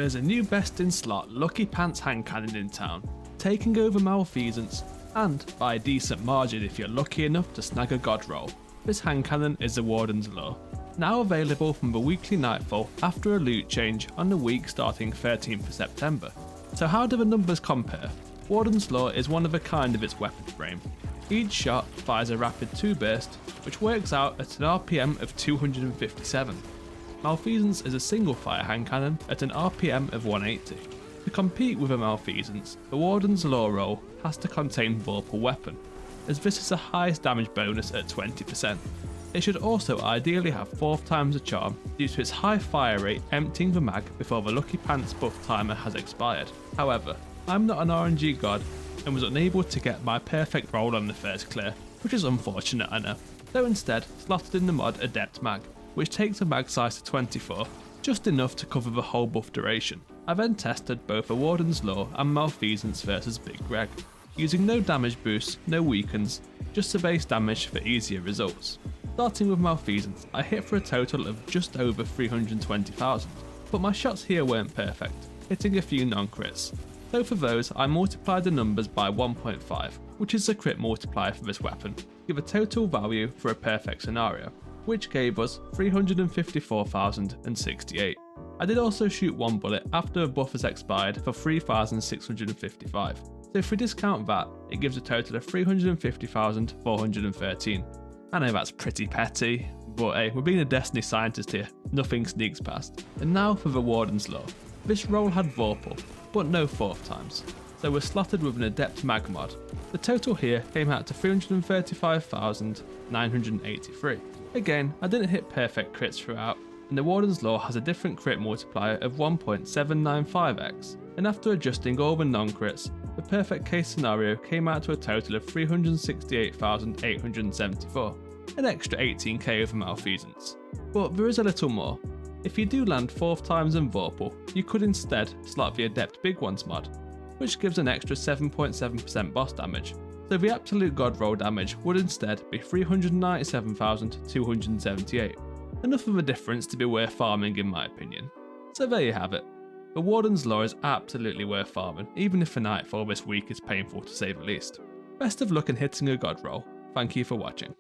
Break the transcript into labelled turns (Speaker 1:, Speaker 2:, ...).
Speaker 1: there's a new best in slot Lucky Pants Handcannon in town, taking over Malfeasance, and by a decent margin if you're lucky enough to snag a god roll. This handcannon is the Wardens Law, now available from the weekly nightfall after a loot change on the week starting 13th of September. So how do the numbers compare? Wardens Law is one of a kind of its weapon frame. Each shot fires a rapid 2 burst, which works out at an RPM of 257. Malfeasance is a single fire handcannon at an RPM of 180. To compete with a Malfeasance, the Warden's Law roll has to contain vorpal weapon, as this is the highest damage bonus at 20%. It should also ideally have 4 times the charm due to its high fire rate emptying the mag before the Lucky Pants buff timer has expired. However, I'm not an RNG god and was unable to get my perfect roll on the first clear, which is unfortunate I know, so instead slotted in the mod Adept mag, which takes the mag size to 24, just enough to cover the whole buff duration. I then tested both a Warden's Law and Malfeasance versus Big Greg, using no damage boosts, no weakens, just the base damage for easier results. Starting with Malfeasance, I hit for a total of just over 320,000, but my shots here weren't perfect, hitting a few non-crits. So for those, I multiplied the numbers by 1.5, which is the crit multiplier for this weapon, to give a total value for a perfect scenario, which gave us 354,068. I did also shoot one bullet after a buff has expired for 3,655, so if we discount that, it gives a total of 350,413. I know that's pretty petty, but hey, we're being a Destiny scientist here, nothing sneaks past. And now for the Warden's Law. This roll had vorpal, but no 4th times, so we're slotted with an Adept mag mod. The total here came out to 335,983. Again, I didn't hit perfect crits throughout, and the Warden's Law has a different crit multiplier of 1.795x, and after adjusting all the non-crits, the perfect case scenario came out to a total of 368,874, an extra 18k over Malfeasance. But there is a little more. If you do land 4th times in vorpal, you could instead slot the Adept Big Ones mod, which gives an extra 7.7% boss damage, so the absolute god roll damage would instead be 397,278. Enough of a difference to be worth farming in my opinion. So there you have it. The Warden's Law is absolutely worth farming, even if the nightfall this week is painful to say the least. Best of luck in hitting a god roll. Thank you for watching.